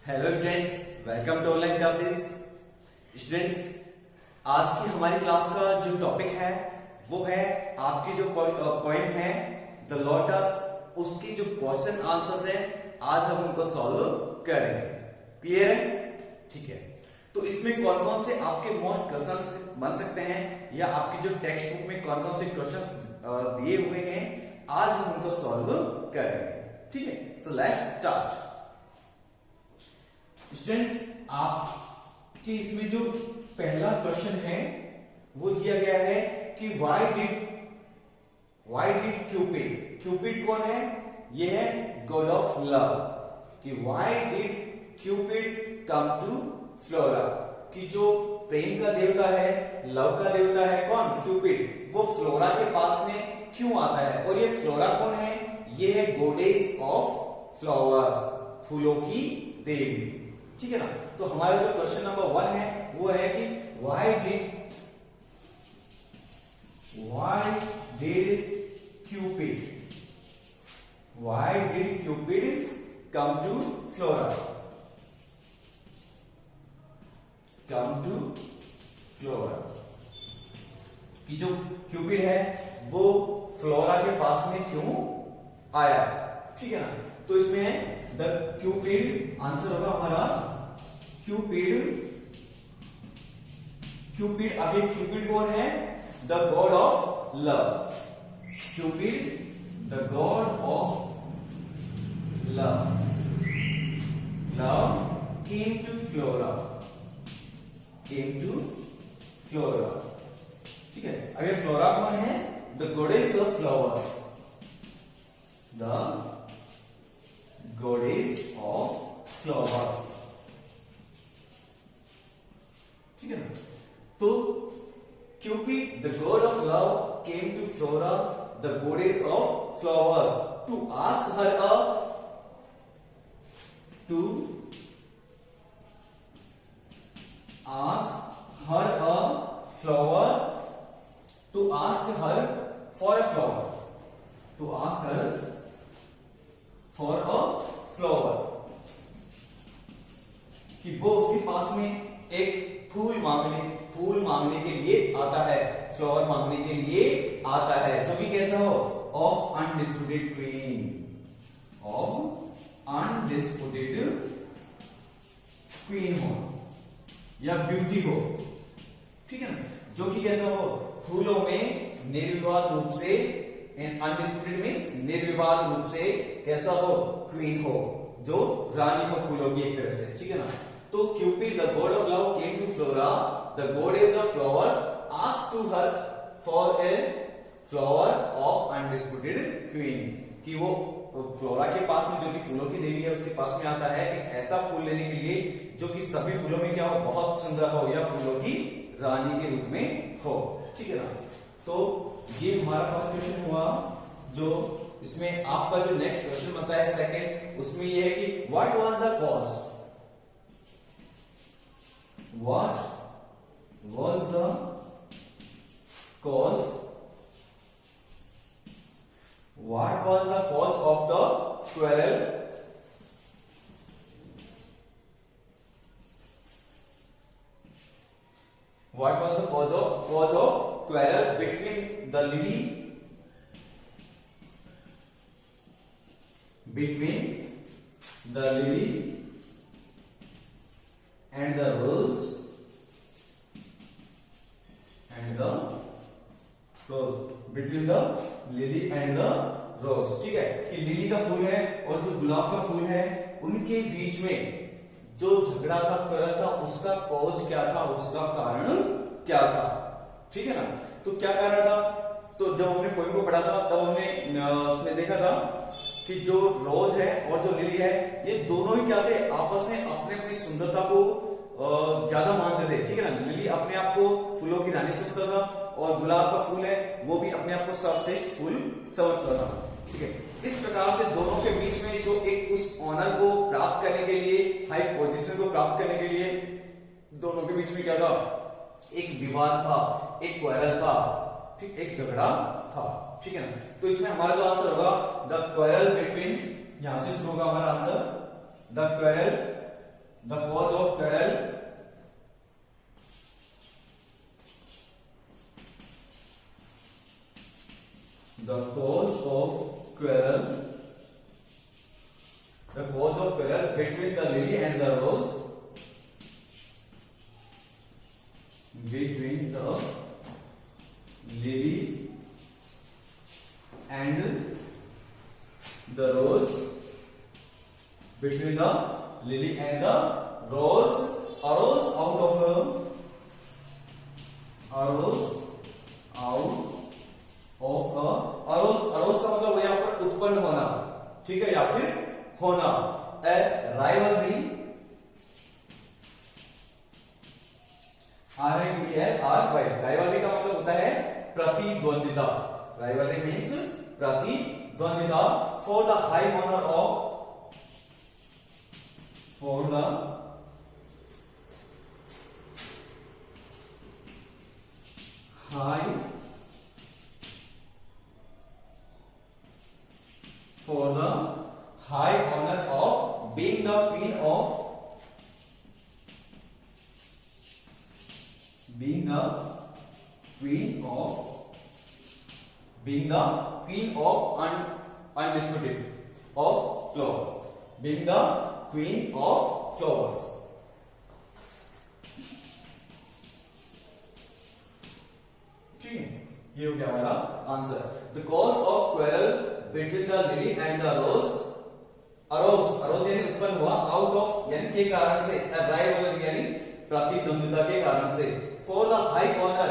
Hello students, welcome to online classes. Students, आज की हमारी क्लास का जो टॉपिक है वो है आपकी जो पोएम है द लोटस, उसकी जो क्वेश्चन आंसर्स है आज हम उनको सॉल्व करेंगे। क्लियर है? ठीक है। तो इसमें कौन कौन से आपके मोस्ट क्वेश्चंस बन सकते हैं या आपकी जो टेक्स्ट बुक में कौन कौन से क्वेश्चंस दिए हुए हैं आज हम उनको सॉल्व करेंगे। ठीक है, सो लेट्स स्टार्ट। स्टूडेंट्स, आपके इसमें जो पहला क्वेश्चन है वो दिया गया है कि व्हाई डिड क्यूपिड कौन है? ये है गॉड ऑफ लव। कि why did Cupid come to Flora, कि जो प्रेम का देवता है, लव का देवता है कौन? क्यूपिड, वो फ्लोरा के पास में क्यों आता है? और ये फ्लोरा कौन है? ये है गॉडेस ऑफ फ्लावर्स, फूलों की देवी। ठीक है ना? तो हमारा जो क्वेश्चन नंबर 1 है वो है कि why did Cupid come to Flora? कि जो क्यूपिड है वो फ्लोरा के पास में क्यों आया? ठीक है ना? तो इसमें है द क्यूपिड, आंसर होगा हमारा क्यूपिड। अब ये क्यूपिड कौन है? The god of love. Cupid the god of love came to Flora. ठीक है। अब ये फ्लोरा कौन है? The goddess of flowers, the goddess of flowers. ठीक है ना? तो Cupid the god of love came to Flora the goddess of flowers to ask her for a flower, कि वो उसके पास में एक फूल मांगने के लिए आता है, फ्लावर मांगने के लिए आता है, जो कि कैसा हो? ऑफ अनडिस्प्यूटेड क्वीन हो या ब्यूटी हो। ठीक है ना? जो कि कैसा हो? फूलों में निर्विवाद रूप से, अनडिस्प्यूटेड मीन्स निर्विवाद रूप से कैसा हो? क्वीन हो, जो रानी हो फूलों की एक तरह से। ठीक है ना? तो Cupid the god of love came to Flora the goddess of flowers asked to her for a flower of undisputed queen, कि वो फ्लोरा के पास में, जो कि फूलों की देवी है, उसके पास में आता है एक ऐसा फूल लेने के लिए जो कि सभी फूलों में क्या हो? बहुत सुंदर हो या फूलों की रानी के रूप में हो। ठीक है ना? तो ये हमारा फर्स्ट क्वेश्चन हुआ। जो इसमें आपका जो नेक्स्ट क्वेश्चन बनता है सेकंड, उसमें ये है कि what was the cause? What was the cause? What was the cause of the quarrel? What was the cause of quarrel between the lily and the rose between the lily and the rose? ठीक है, कि lily का फूल है और जो गुलाब का फूल है, उनके बीच में जो झगड़ा था, quarrel था, उसका कॉज क्या था? उसका कारण क्या था? ठीक है ना? तो क्या कारण था? तो जब हमने पोएम को पढ़ा था तब हमने उसमें देखा था कि जो रोज है और जो लिली है, ये दोनों ही क्या थे? आपस में अपने अपनी सुंदरता को ज्यादा मानते थे। ठीक है ना? लिली अपने आप को फूलों की रानी समझता था और गुलाब का फूल है वो भी अपने आप को सर्वश्रेष्ठ फूल समझता था। ठीक है? इस प्रकार से दोनों के बीच में जो एक उस ऑनर को प्राप्त करने के लिए, हाई पोजीशन को प्राप्त करने के लिए, दोनों के बीच में क्या था? एक विवाद था, एक क्वारल था, ठीक, एक झगड़ा था। ठीक है ना? तो इसमें हमारा जो आंसर होगा द क्वारल बिटवीन, यहां से शुरू होगा हमारा answer, the quarrel the cause of quarrel, the cause of quarrel, the cause of quarrel between the lily and the rose, between the lily and the rose, between the lily and the rose arose out of a, arose का मतलब यहां पर उत्पन्न होना, ठीक है, या फिर होना, ए राइवलरी, राइवलरी का मतलब होता है प्रतिद्वंदिता, राइवलरी मीन्स प्रतिद्वंदिता, for the high honour of, for the high, for the high honour of being the queen of, being the queen of undisputed of flowers, being the queen of flowers. ठीक है, ये हो गया हमारा answer. The cause of quarrel between the lily and the rose arose यानी उत्पन्न हुआ, out of यानी के कारण से, rivalry यानी प्रतिद्वंदिता के कारण से, फॉर द हाई ऑनर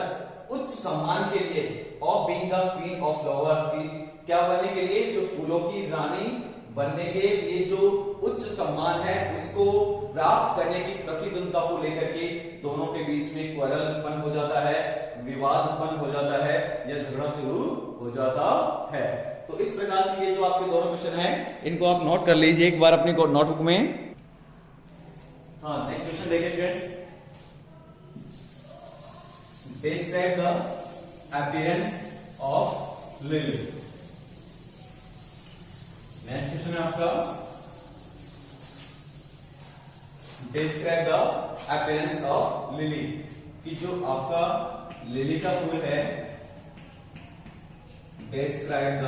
उच्च सम्मान के लिए, of being the queen of flowers की क्या बनने के लिए, जो फूलों की रानी बनने के लिए जो उच्च सम्मान है उसको प्राप्त करने की प्रतिद्वंदिता को लेकर के दोनों के बीच में क्वेरल उत्पन्न हो जाता है, विवाद उत्पन्न हो जाता है, या झगड़ा शुरू हो जाता है. तो इस प्रकार से ये जो आपके दोनों क्वेश्चन है इनको आप नोट कर लीजिए एक बार अपनी नोटबुक में. हाँ, नेक्स्ट क्वेश्चन देखिए friends. Describe the appearance of lily. Next question है आपका, describe the appearance of lily, कि जो आपका लिली का फूल है, describe the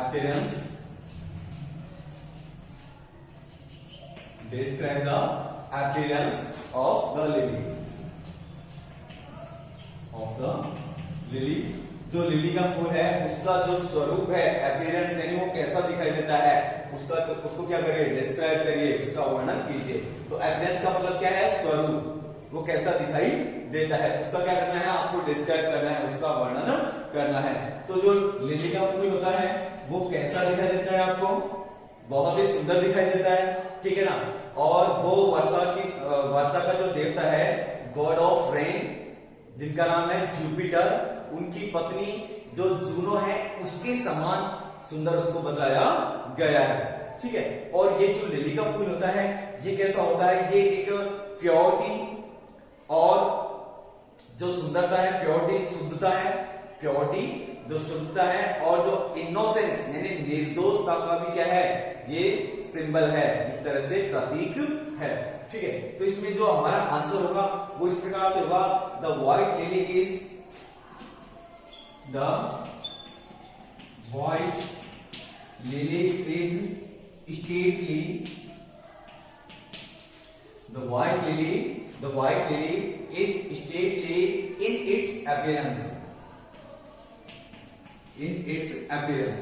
appearance, describe the appearance of the lily, of the lily. जो लिली का फूल है उसका जो स्वरूप है, अपीयरेंस यानी वो कैसा दिखाई देता है, उसको क्या करिए, डिस्क्राइब करिए, उसका वर्णन कीजिए. तो अपीयरेंस का मतलब क्या है, स्वरूप, वो कैसा दिखाई देता है, उसका क्या करना है, आपको डिस्क्राइब करना है, उसका वर्णन करना है. तो जो लिली का फूल होता है वो कैसा दिखाई देता है, आपको बहुत ही सुंदर दिखाई देता है, ठीक है ना. और वो वर्षा का जो देवता है, गॉड ऑफ रेन, जिनका नाम है जुपिटर, उनकी पत्नी जो जूनो है उसके समान सुंदर उसको बताया गया है, ठीक है. और ये जो लिली का फूल होता है ये कैसा होता है, ये एक प्योरिटी और जो सुंदरता है, प्योरिटी शुद्धता है, प्योरिटी जो शुद्धता है, और जो इनोसेंस यानी निर्दोषता का भी क्या है, ये सिंबल है, एक तरह से प्रतीक है, ठीक है. तो इसमें जो हमारा आंसर होगा वो इस प्रकार से होगा, the white lily is, the white lily is stately, the white lily is stately in its appearance,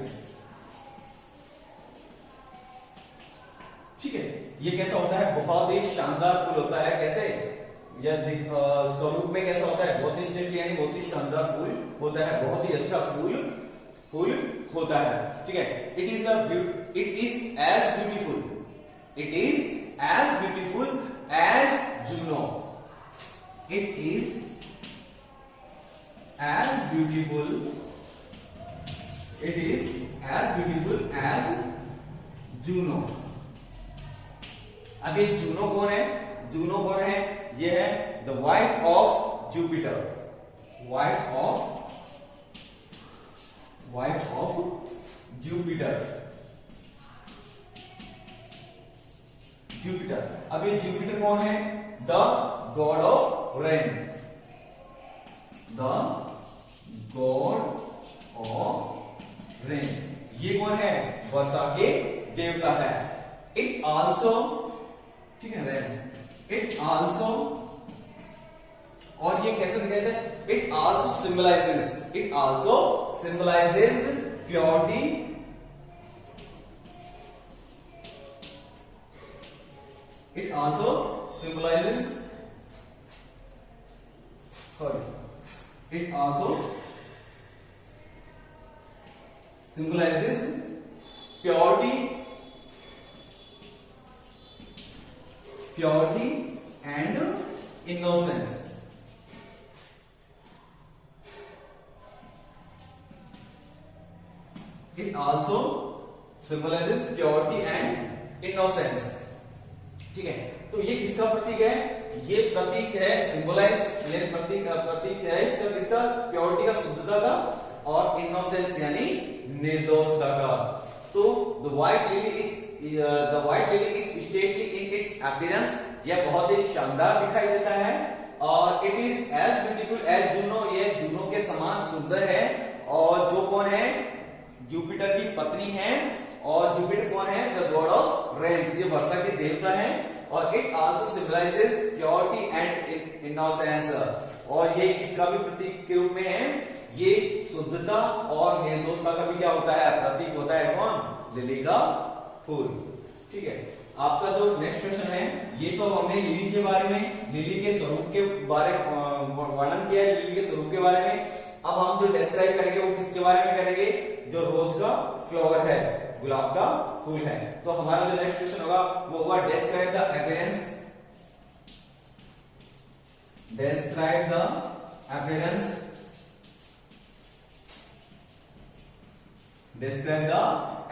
ठीक है. ये कैसा होता है, बहुत ही शानदार फूल होता है, कैसे, यह स्वरूप में कैसा होता है, बहुत ही स्टेटली यानी बहुत ही शानदार फूल होता है, बहुत ही अच्छा फूल होता है, ठीक है. It is as beautiful as Juno, it is as beautiful as Juno. अब ये जूनो कौन है, ये है the wife of Jupiter, wife of Jupiter, Jupiter. अब ये जुपिटर कौन है? The god of rain, the god of rain. ये कौन है? वर्षा के देवता है। इट आल्सो, ठीक है, रेन्स। इट आल्सो, और ये कैसे दिखाई देता है? It also symbolises purity, it also symbolizes, it also symbolizes purity and innocence. It also symbolizes purity and innocence. ठीक है, तो ये किसका प्रतीक है? ये प्रतीक है, सिंबलाइज, प्रतीक है इसका किसका? प्योरिटी का, शुद्धता का, और इनोसेंस यानी निर्दोषता का। तो the white lily is stately in its appearance, यह बहुत ही शानदार दिखाई देता है। और it is as beautiful as Juno, ये जूनो के समान सुंदर है। और जो कौन है? जुपिटर की पत्नी है। और जुपिटर कौन है? द गॉड ऑफ रेन्स, ये वर्षा के देवता है। और it also symbolizes purity and innocence, और ये किसका भी प्रतीक के रूप में है? ये शुद्धता और निर्दोषता का भी क्या होता है? प्रतीक होता है। कौन? लिली का फूल। ठीक है, आपका जो नेक्स्ट क्वेश्चन है, ये तो हमने लिली के बारे में, लिली के स्वरूप के बारे वर्णन किया है, लिली के स्वरूप के बारे में। अब हम जो डिस्क्राइब करेंगे वो किसके बारे में करेंगे? जो रोज का फ्लावर है, गुलाब का फूल है। तो हमारा जो नेक्स्ट क्वेश्चन होगा वो होगा describe the appearance, describe the appearance, describe the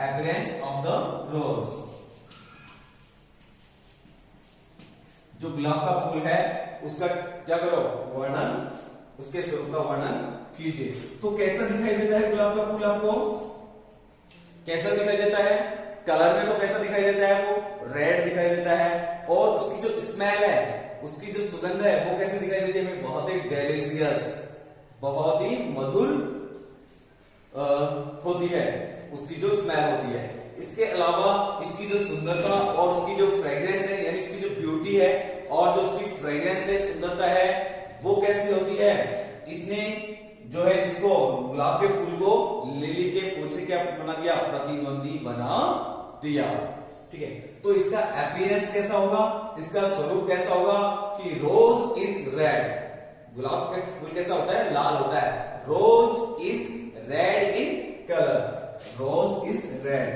appearance of the rose. जो गुलाब का फूल है उसका क्या करो? वर्णन, उसके स्वरूप का वर्णन कीजिए। तो कैसा दिखाई देता है गुलाब का फूल? आपको कैसा दिखाई देता है? कलर में तो कैसा दिखाई देता है? वो रेड दिखाई देता है। और उसकी जो स्मेल है, उसकी जो सुगंध है, वो कैसे दिखाई देती है? बहुत ही डेलिशियस, बहुत ही मधुर होती है, उसकी जो स्मेल होती है। इसके अलावा इसकी जो सुंदरता और उसकी जो फ्रेग्रेंस है, यानी इसकी जो ब्यूटी है और जो उसकी फ्रेग्रेंस है, सुंदरता है, वो कैसी होती है? इसने जो है इसको, गुलाब के फूल को लिली के फूल से क्या बना दिया? प्रतिद्वंदी बना दिया। ठीक है, तो इसका अपीयरेंस कैसा होगा? इसका स्वरूप कैसा होगा? कि रोज इज रेड, गुलाब का फूल कैसा होता है? लाल होता है। Rose is red in colour, rose is red,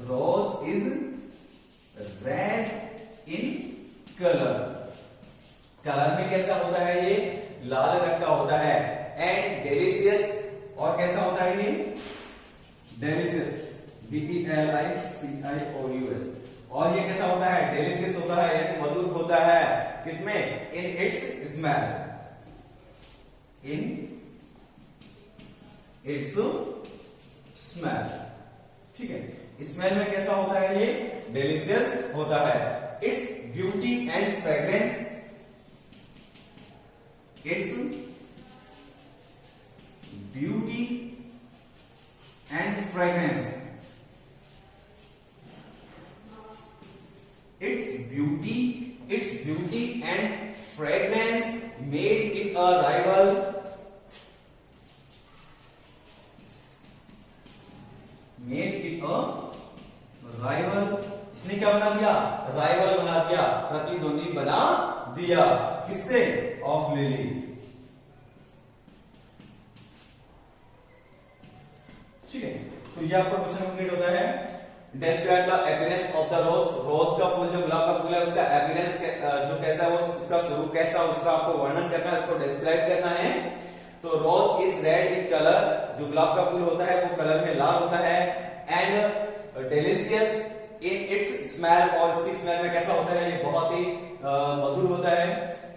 rose is red in colour. Colour में कैसा होता है? ये लाल रंग का होता है। एंड डेलिशियस, और कैसा होता है ये? डेलिशियस, DELICIOUS, और ये कैसा होता है? डेलिशियस होता है, यानी मधुर होता है। किसमें? In its smell, in its smell. ठीक है, स्मेल में कैसा होता है? ये डेलिशियस होता है। Its beauty and fragrance, its beauty and fragrance, its beauty and fragrance made it a rival, इसने क्या बना दिया? राइवल बना दिया, प्रतिद्वंदी बना दिया। किससे? Of lily. ठीक है, तो ये आपका क्वेश्चन कंप्लीट होता है। Describe the appearance of the rose, rose का फूल, जो गुलाब का फूल है, उसका अपीयरेंस जो कैसा है, वो उसका स्वरूप कैसा, उसका आपको वर्णन करना है, उसको डिस्क्राइब करना है। तो रोज इज रेड इन कलर, जो गुलाब का फूल होता है वो कलर में लाल होता है। And delicious in its smell, और इसकी स्मेल में कैसा होता है? ये बहुत ही मधुर होता है।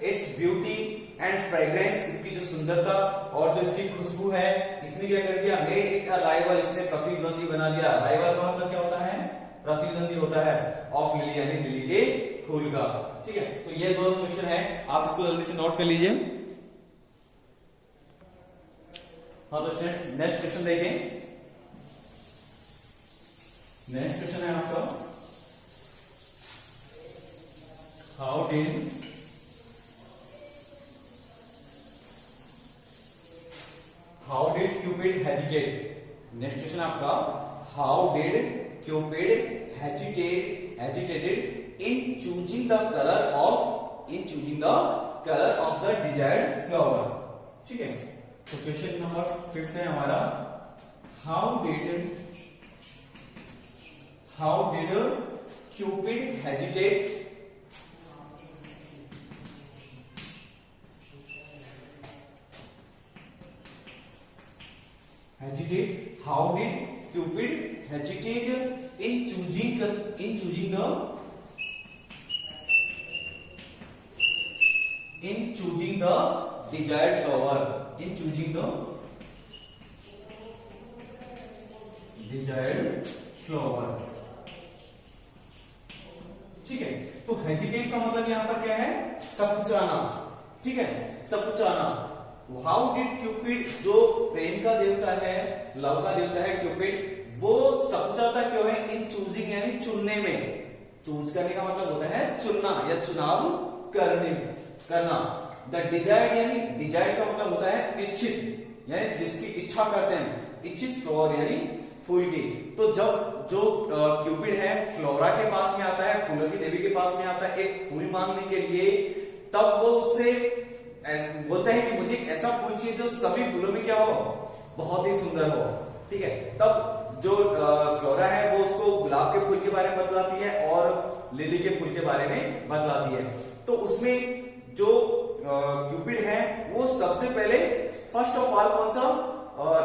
इट्स ब्यूटी एंड फ्रेग्रेंस, इसकी जो सुंदरता और जो इसकी खुशबू है, इसने क्या कर दिया? मेड इट अ राइवल, इसने प्रतिद्वंदी बना दिया। राइवल का मतलब क्या होता है? प्रतिद्वंदी होता है ऑफ लिली यानी लिली के फूल का। ठीक है, तो ये दोनों क्वेश्चन है, आप इसको जल्दी से नोट कर लीजिए। हाँ, तो नेक्स्ट क्वेश्चन देखें। नेक्स्ट क्वेश्चन है आपका, how did Cupid hesitate. Next question आपका, how did Cupid hesitated in choosing the colour of the desired flower. ठीक है, तो क्वेश्चन नंबर 5 है हमारा, how did Cupid hesitate how did Cupid hesitate in choosing the desired flower, ठीक है, तो hesitate का मतलब यहां पर क्या है, सकुचाना। ठीक है, सकुचाना। हाउ डिड क्यूपिड, जो प्रेम का देवता है, लव का देवता है क्यूपिड, वो सकुचाता क्यों है इन चूजिंग यानी चुनने में। चूज करने का मतलब होता है चुनना या चुनाव करना। द डिजायर्ड यानी डिजायर्ड का मतलब होता है इच्छित, यानी जिसकी इच्छा करते हैं, इच्छित फ्लावर यानी फूल की। तो जब जो क्यूपिड है फ्लोरा के पास में आता है, फूलों की देवी के पास में आता है एक फूल मांगने के लिए, तब वो उससे बोलता है कि मुझे एक ऐसा फूल चाहिए जो सभी फूलों में क्या हो, बहुत ही सुंदर हो। ठीक है, तब जो फ्लोरा है वो उसको गुलाब के फूल के बारे में बतलाती है और लिली के फूल के बारे में बतलाती है। तो उसमें जो क्यूपिड है वो सबसे पहले फर्स्ट ऑफ ऑल कौन सा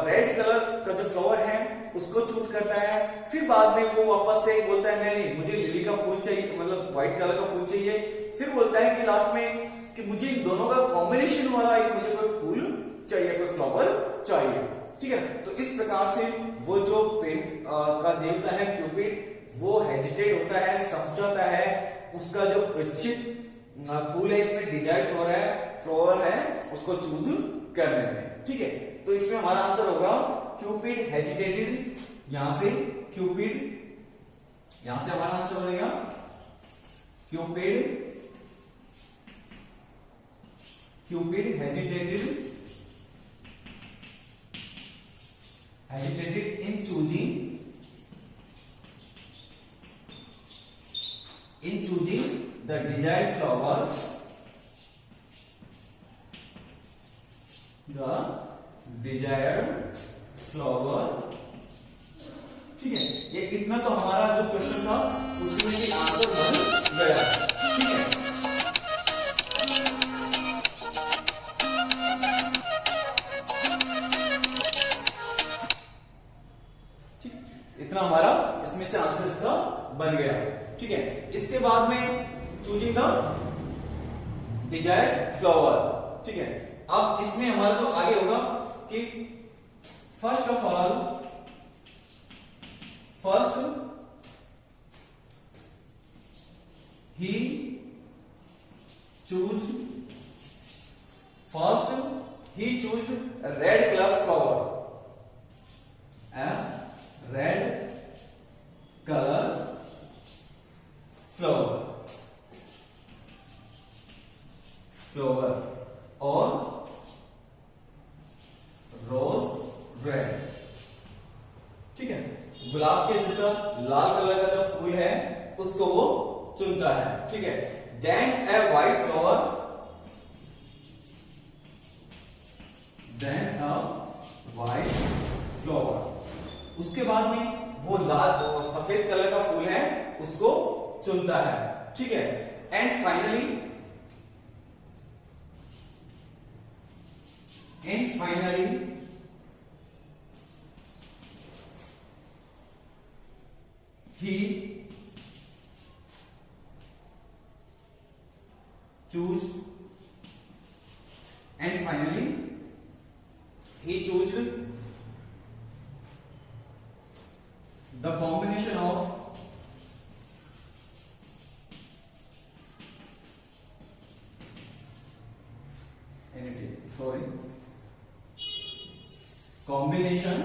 रेड कलर का जो फ्लावर है उसको चूज करता है, फिर बाद में वो वापस से बोलता है नहीं मुझे लिली का फूल चाहिए, मतलब व्हाइट कलर का फूल चाहिए। फिर बोलता है कि लास्ट में कि मुझे इन दोनों का कॉम्बिनेशन वाला एक मुझे कोई फूल चाहिए, कोई फ्लावर चाहिए। ठीक है, तो इस प्रकार से वो जो प्रेम का देवता है क्यूपिड, वो हेजिटेट होता है, सकुचाता है, उसका जो इच्छित फूल है, इसमें डिजायर्ड फ्लावर है उसको चूज करने में। ठीक है, तो इसमें हमारा आंसर होगा क्यूपिड हेजिटेटेड। यहां से क्यूपिड, यहां से हमारा आंसर बनेगा Cupid hesitated in choosing the desired flower, ठीक है, ये इतना तो हमारा जो क्वेश्चन था उसमें भी आंसर बन गया। ठीक है, इतना हमारा इसमें से आंसर इसका बन गया। ठीक है, इसके बाद में चूजिंग द डिजायर्ड फ्लावर। ठीक है, अब इसमें हमारा जो आगे होगा कि first of all he choose red colour flower, red colour flower और रोज रेड। ठीक है, गुलाब के जैसा लाल कलर का जो फूल है उसको वो चुनता है। ठीक है, देन ए व्हाइट फ्लावर, उसके बाद में वो लाल सफेद कलर का फूल है उसको चुनता है। ठीक है, and finally he choose the combination of sorry, combination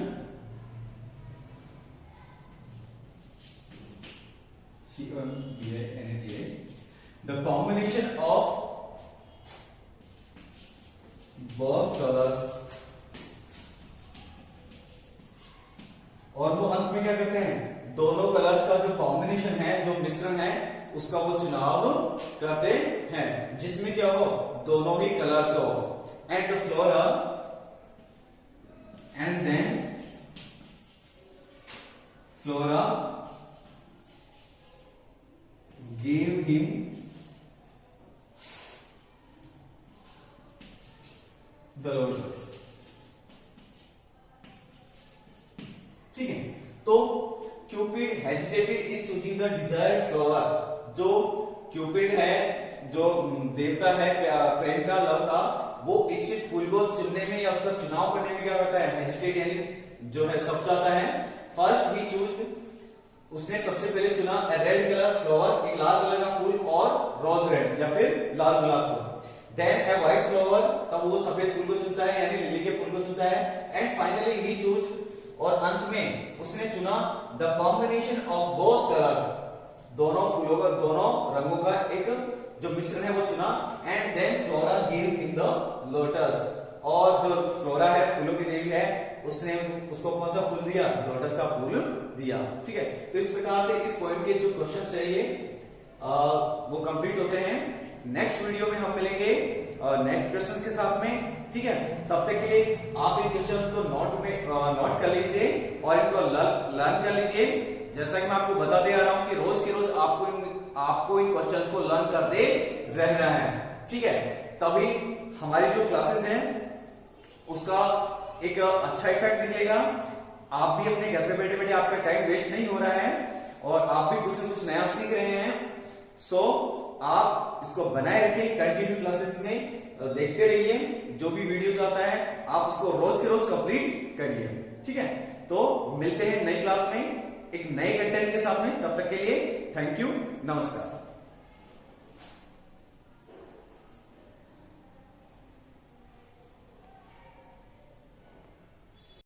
the combination of both colors, और वो अंत में क्या करते हैं, दोनों कलर्स का जो कॉम्बिनेशन है, जो मिश्रण है, उसका वो चुनाव करते हैं, जिसमें क्या हो, दोनों ही कलर्स हो। And the Flora and then Flora gave him the lotus। ठीक है, तो Cupid hesitated in choosing the desired flower. जो क्यूपिड है, जो देवता है प्रेम का, लव का, वो इच्छित फूल को चुनने में या उसका चुनाव करने में क्या करता है, हेजिटेट यानी जो है सब्जाता है। फर्स्ट ही चूज, उसने सबसे पहले चुना रेड कलर फ्लावर, एक लाल कलर का फूल, और रोज रेड या फिर लाल गुलाब फूल। देन ए व्हाइट फ्लावर, तब वो सफेद फूल को चुनता है यानी लिली के फूल को चुनता है। एंड फाइनली ही चूज, और अंत में उसने चुना the combination of both colours, दोनों फूलों का, दोनों रंगों का एक जो मिश्रण है वो चुना। And then Flora give in the lotus, और जो फ्लोरा है, फूलों की देवी है, उसने उसको कौन सा फूल दिया, लोटस का फूल दिया। ठीक है, तो इस प्रकार से इस पोएम के जो क्वेश्चन चाहिए वो कंप्लीट होते हैं। नेक्स्ट वीडियो में हम मिलेंगे नेक्स्ट क्वेश्चन के साथ में। ठीक है, तब तक के लिए आप इन क्वेश्चन को नोट कर लीजिए और इनको लर्न कर लीजिए। जैसा कि मैं आपको बताते आ रहा हूं कि रोज के रोज आपको इन क्वेश्चंस को लर्न करते रहना है। ठीक है, तभी हमारी जो क्लासेस हैं उसका एक अच्छा इफेक्ट निकलेगा। आप भी अपने घर पे बैठे बैठे, आपका टाइम वेस्ट नहीं हो रहा है और आप भी कुछ न कुछ नया सीख रहे हैं। सो आप इसको बनाए रखिए, कंटिन्यू क्लासेस में देखते रहिए। जो भी वीडियोस आता है आप उसको रोज के रोज कंप्लीट करिए। ठीक है, तो मिलते हैं नई क्लास में एक नए कंटेंट के साथ में। तब तक के लिए थैंक यू, नमस्कार।